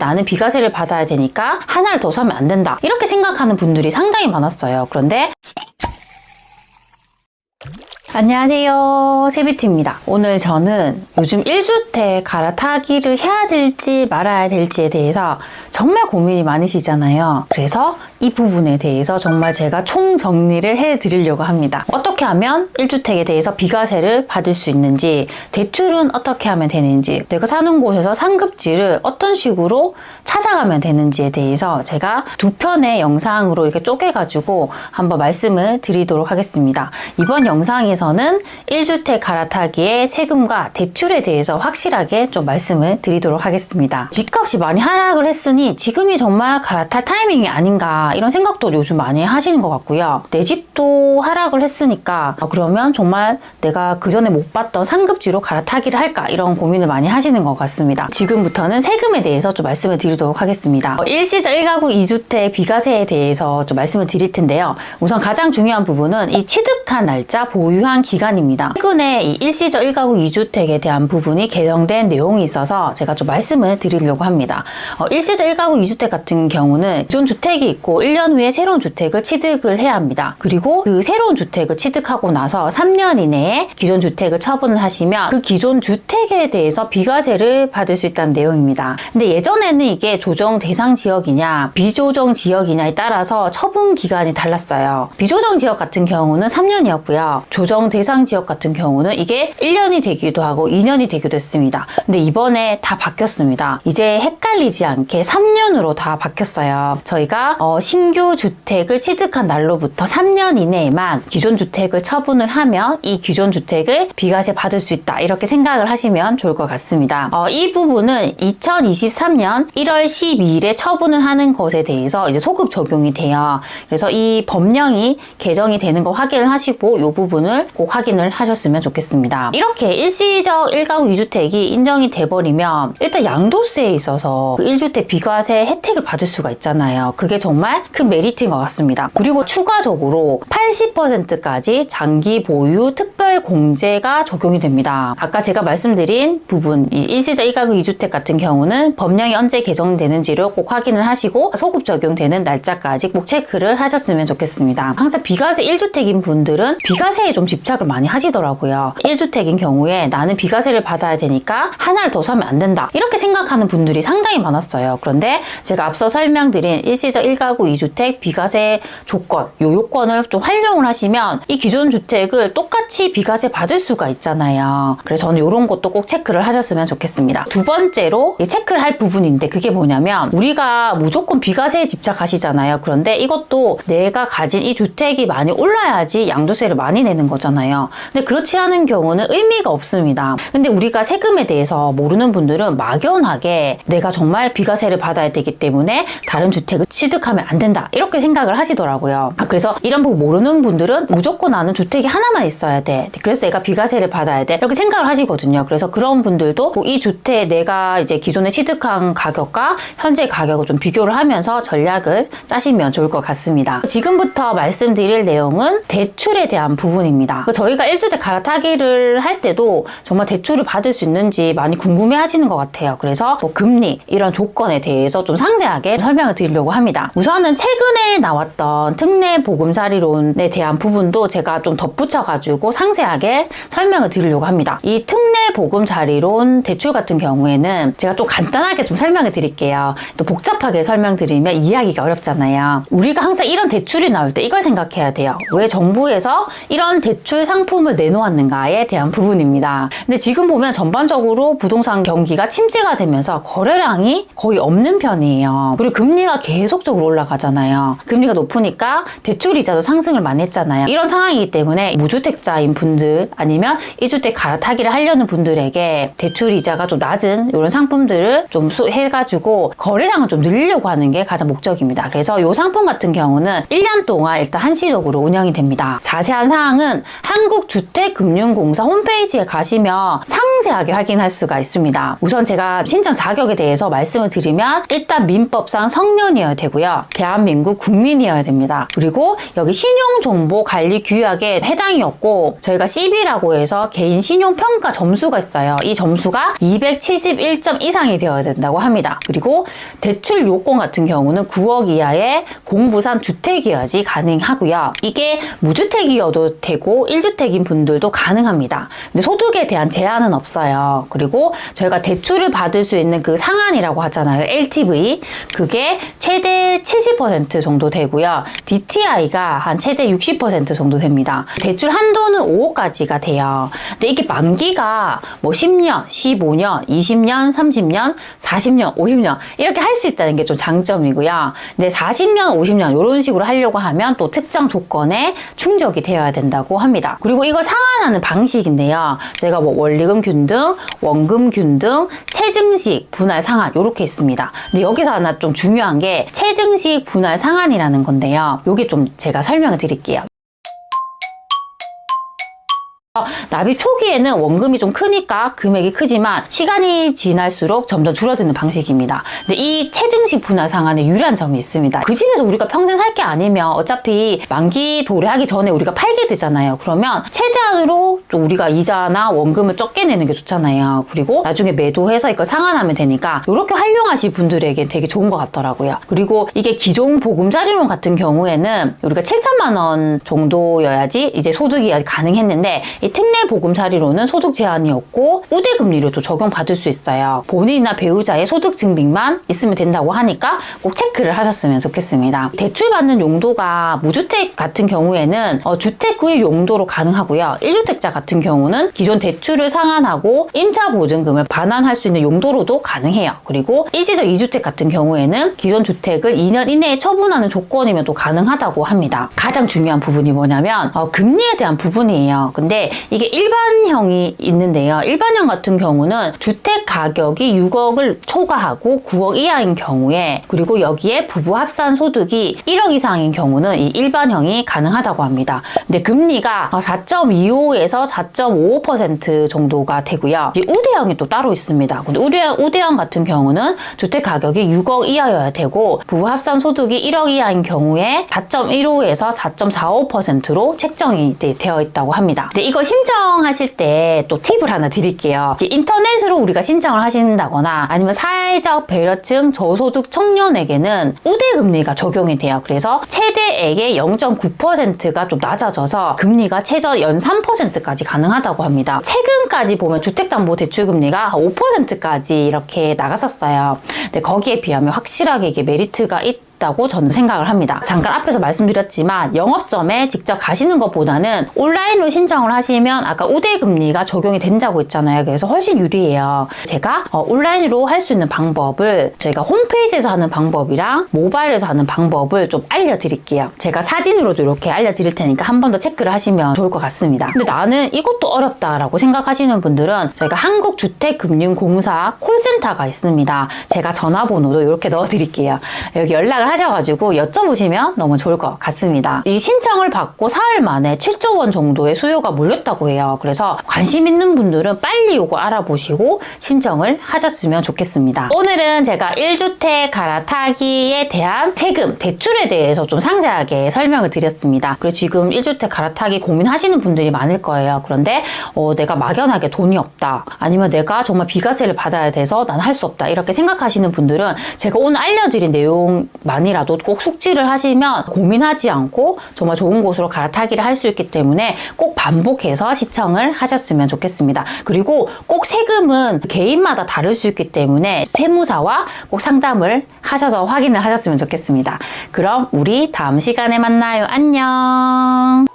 나는 비과세를 받아야 되니까 하나를 더 사면 안 된다. 이렇게 생각하는 분들이 상당히 많았어요. 그런데 안녕하세요, 세비티입니다. 오늘 저는 요즘 1주택 갈아타기를 해야 될지 말아야 될지에 대해서 정말 고민이 많으시잖아요. 그래서 이 부분에 대해서 정말 제가 총정리를 해드리려고 합니다. 어떻게 하면 1주택에 대해서 비과세를 받을 수 있는지, 대출은 어떻게 하면 되는지, 내가 사는 곳에서 상급지를 어떤 식으로 찾아가면 되는지에 대해서 제가 두 편의 영상으로 이렇게 쪼개가지고 한번 말씀을 드리도록 하겠습니다. 이번 영상에서는 1주택 갈아타기의 세금과 대출에 대해서 확실하게 좀 말씀을 드리도록 하겠습니다. 집값이 많이 하락을 했으니 지금이 정말 갈아탈 타이밍이 아닌가 이런 생각도 요즘 많이 하시는 것 같고요. 내 집도 하락을 했으니까 그러면 정말 내가 그전에 못 봤던 상급지로 갈아타기를 할까 이런 고민을 많이 하시는 것 같습니다. 지금부터는 세금에 대해서 좀 말씀을 드리도록 하겠습니다. 일시적 1가구 2주택 비과세에 대해서 좀 말씀을 드릴 텐데요. 우선 가장 중요한 부분은 이 취득한 날짜, 보유한 기간입니다. 최근에 이 일시적 1가구 2주택에 대한 부분이 개정된 내용이 있어서 제가 좀 말씀을 드리려고 합니다. 일시적 1가구 2주택 같은 경우는 기존 주택이 있고 1년 후에 새로운 주택을 취득을 해야 합니다. 그리고 그 새로운 주택을 취득하고 나서 3년 이내에 기존 주택을 처분을 하시면 그 기존 주택에 대해서 비과세를 받을 수 있다는 내용입니다. 근데 예전에는 이게 조정 대상 지역이냐 비조정 지역이냐에 따라서 처분 기간이 달랐어요. 비조정 지역 같은 경우는 3년이었고요. 조정 대상 지역 같은 경우는 이게 1년이 되기도 하고 2년이 되기도 했습니다. 근데 이번에 다 바뀌었습니다. 이제 헷갈리지 않게 3년으로 다 바뀌었어요. 저희가 신규 주택을 취득한 날로부터 3년 이내에만 기존 주택을 처분을 하면 이 기존 주택을 비과세 받을 수 있다. 이렇게 생각을 하시면 좋을 것 같습니다. 이 부분은 2023년 1월 12일에 처분을 하는 것에 대해서 이제 소급 적용이 돼요. 그래서 이 법령이 개정이 되는 거 확인을 하시고 이 부분을 꼭 확인을 하셨으면 좋겠습니다. 이렇게 일시적 1가구 2주택이 인정이 돼버리면 일단 양도세에 있어서 그 1주택 비과세 혜택을 받을 수가 있잖아요. 그게 정말 큰 메리트인 것 같습니다. 그리고 추가적으로 80%까지 장기 보유 특별 공제가 적용이 됩니다. 아까 제가 말씀드린 부분, 이 일시적 1가구 2주택 같은 경우는 법령이 언제 개정되는지를 꼭 확인을 하시고 소급 적용되는 날짜까지 꼭 체크를 하셨으면 좋겠습니다. 항상 비과세 1주택인 분들은 비과세에 좀 집착을 많이 하시더라고요. 1주택인 경우에 나는 비과세를 받아야 되니까 하나를 더 사면 안 된다. 이렇게 생각하는 분들이 상당히 많았어요. 그런데 제가 앞서 설명드린 일시적 1가구 2주택 비과세 조건, 요 요건을 좀 활용을 하시면 이 기존 주택을 똑같이 비과세 받을 수가 있잖아요. 그래서 저는 이런 것도 꼭 체크를 하셨으면 좋겠습니다. 두 번째로 체크를 할 부분인데 그게 뭐냐면 우리가 무조건 비과세에 집착하시잖아요. 그런데 이것도 내가 가진 이 주택이 많이 올라야지 양도세를 많이 내는 거잖아요. 근데 그렇지 않은 경우는 의미가 없습니다. 근데 우리가 세금에 대해서 모르는 분들은 막연하게 내가 정말 비과세를 받아야 되기 때문에 다른 주택을 취득하면 안 된다. 이렇게 생각을 하시더라고요. 그래서 이런 부분 모르는 분들은 무조건 나는 주택이 하나만 있어야 돼. 그래서 내가 비과세를 받아야 돼. 이렇게 생각을 하시거든요. 그래서 그런 분들도 이 주택 내가 이제 기존에 취득한 가격과 현재 가격을 좀 비교를 하면서 전략을 짜시면 좋을 것 같습니다. 지금부터 말씀드릴 내용은 대출에 대한 부분입니다. 저희가 1주택 갈아타기를 할 때도 정말 대출을 받을 수 있는지 많이 궁금해 하시는 것 같아요. 그래서 금리 이런 조건에 대해서 좀 상세하게 설명을 드리려고 합니다. 우선은 최근에 나왔던 특례 보금자리론에 대한 부분도 제가 좀 덧붙여가지고 상세하게 설명을 드리려고 합니다. 이 특례 보금자리론 대출 같은 경우에는 제가 좀 간단하게 좀 설명을 드릴게요. 또 복잡하게 설명드리면 이해하기가 어렵잖아요. 우리가 항상 이런 대출이 나올 때 이걸 생각해야 돼요. 왜 정부에서 이런 대출 상품을 내놓았는가에 대한 부분입니다. 근데 지금 보면 전반적으로 부동산 경기가 침체가 되면서 거래량이 거의 없는 편이에요. 그리고 금리가 계속적으로 올라가잖아요. 금리가 높으니까 대출이자도 상승을 많이 했잖아요. 이런 상황이기 때문에 무주택자인 분들 아니면 1주택 갈아타기를 하려는 분들에게 대출이자가 좀 낮은 이런 상품들을 좀 해가지고 거래량을 좀 늘리려고 하는 게 가장 목적입니다. 그래서 이 상품 같은 경우는 1년 동안 일단 한시적으로 운영이 됩니다. 자세한 사항은 한국주택금융공사 홈페이지에 가시면 상세하게 확인할 수가 있습니다. 우선 제가 신청 자격에 대해서 말씀을 드리면 일단 민법상 성년이어야 되고요. 대한민국 국민이어야 됩니다. 그리고 여기 신용정보관리규약에 해당이 없고 저희가 CB라고 해서 개인 신용평가 점수가 있어요. 이 점수가 271점 이상이 되어야 된다고 합니다. 그리고 대출 요건 같은 경우는 9억 이하의 공부산 주택이어야지 가능하고요. 이게 무주택이어도 되고 1주택인 분들도 가능합니다. 근데 소득에 대한 제한은 없어요. 그리고 저희가 대출을 받을 수 있는 그 상한이라고 하잖아요. LTV. 그게 최대 70% 정도 되고요. DTI가 한 최대 60% 정도 됩니다. 대출 한도는 5억까지가 돼요. 근데 이게 만기가 뭐 10년, 15년, 20년, 30년, 40년, 50년 이렇게 할 수 있다는 게 좀 장점이고요. 근데 40년, 50년 이런 식으로 하려고 하면 또 특정 조건에 충족이 되어야 된다고 합니다. 그리고 이거 상환하는 방식인데요. 저희가 뭐 원리금 균등, 원금 균등, 체증식, 분할 상환 이렇게 있습니다. 근데 여기서 하나 좀 중요한 게 체증식 분할 상환이라는 건데요. 요게 좀 제가 설명을 드릴게요. 납입 초기에는 원금이 좀 크니까 금액이 크지만 시간이 지날수록 점점 줄어드는 방식입니다. 근데 이 체증식 분할 상환에 유리한 점이 있습니다. 그 집에서 우리가 평생 살 게 아니면 어차피 만기 도래하기 전에 우리가 팔게 되잖아요. 그러면 최대한으로 좀 우리가 이자나 원금을 적게 내는 게 좋잖아요. 그리고 나중에 매도해서 이걸 상환하면 되니까 이렇게 활용하실 분들에게 되게 좋은 것 같더라고요. 그리고 이게 기존 보금자리론 같은 경우에는 우리가 7천만 원 정도여야지 이제 소득이 가능했는데 이 특례 보금자리로는 소득 제한이 없고 우대금리를 또 적용받을 수 있어요. 본인이나 배우자의 소득 증빙만 있으면 된다고 하니까 꼭 체크를 하셨으면 좋겠습니다. 대출받는 용도가 무주택 같은 경우에는 주택 구입 용도로 가능하고요. 1주택자 같은 경우는 기존 대출을 상환하고 임차 보증금을 반환할 수 있는 용도로도 가능해요. 그리고 일시적 2주택 같은 경우에는 기존 주택을 2년 이내에 처분하는 조건이면 또 가능하다고 합니다. 가장 중요한 부분이 뭐냐면 금리에 대한 부분이에요. 근데 이게 일반형이 있는데요. 일반형 같은 경우는 주택 가격이 6억을 초과하고 9억 이하인 경우에 그리고 여기에 부부 합산 소득이 1억 이상인 경우는 이 일반형이 가능하다고 합니다. 근데 금리가 4.25에서 4.55% 정도가 되고요. 우대형이 또 따로 있습니다. 근데 우대형 같은 경우는 주택 가격이 6억 이하여야 되고 부부 합산 소득이 1억 이하인 경우에 4.15에서 4.45%로 책정이 되어 있다고 합니다. 근데 이거 신청하실 때 또 팁을 하나 드릴게요. 인터넷으로 우리가 신청을 하신다거나 아니면 사회적 배려층 저소득 청년에게는 우대금리가 적용이 돼요. 그래서 최대액의 0.9%가 좀 낮아져서 금리가 최저 연 3%까지 가능하다고 합니다. 최근까지 보면 주택담보대출금리가 5%까지 이렇게 나갔었어요. 근데 거기에 비하면 확실하게 이게 메리트가 있다고 저는 생각을 합니다. 잠깐 앞에서 말씀드렸지만 영업점에 직접 가시는 것보다는 온라인으로 신청을 하시면 아까 우대금리가 적용이 된다고 했잖아요. 그래서 훨씬 유리해요. 제가 온라인으로 할 수 있는 방법을 저희가 홈페이지에서 하는 방법이랑 모바일에서 하는 방법을 좀 알려드릴게요. 제가 사진으로도 이렇게 알려드릴 테니까 한 번 더 체크를 하시면 좋을 것 같습니다. 근데 나는 이것도 어렵다라고 생각하시는 분들은 저희가 한국주택금융공사 콜센터가 있습니다. 제가 전화번호도 이렇게 넣어드릴게요. 여기 연락을 하셔가지고 여쭤보시면 너무 좋을 것 같습니다. 이 신청을 받고 사흘 만에 7조 원 정도의 수요가 몰렸다고 해요. 그래서 관심 있는 분들은 빨리 이거 알아보시고 신청을 하셨으면 좋겠습니다. 오늘은 제가 1주택 갈아타기에 대한 세금, 대출에 대해서 좀 상세하게 설명을 드렸습니다. 그리고 지금 1주택 갈아타기 고민하시는 분들이 많을 거예요. 그런데 내가 막연하게 돈이 없다. 아니면 내가 정말 비과세를 받아야 돼서 난 할 수 없다. 이렇게 생각하시는 분들은 제가 오늘 알려드린 내용만이라도 꼭 숙지를 하시면 고민하지 않고 정말 좋은 곳으로 갈아타기를 할 수 있기 때문에 꼭 반복해서 시청을 하셨으면 좋겠습니다. 그리고 꼭 세금은 개인마다 다를 수 있기 때문에 세무사와 꼭 상담을 하셔서 확인을 하셨으면 좋겠습니다. 그럼 우리 다음 시간에 만나요. 안녕.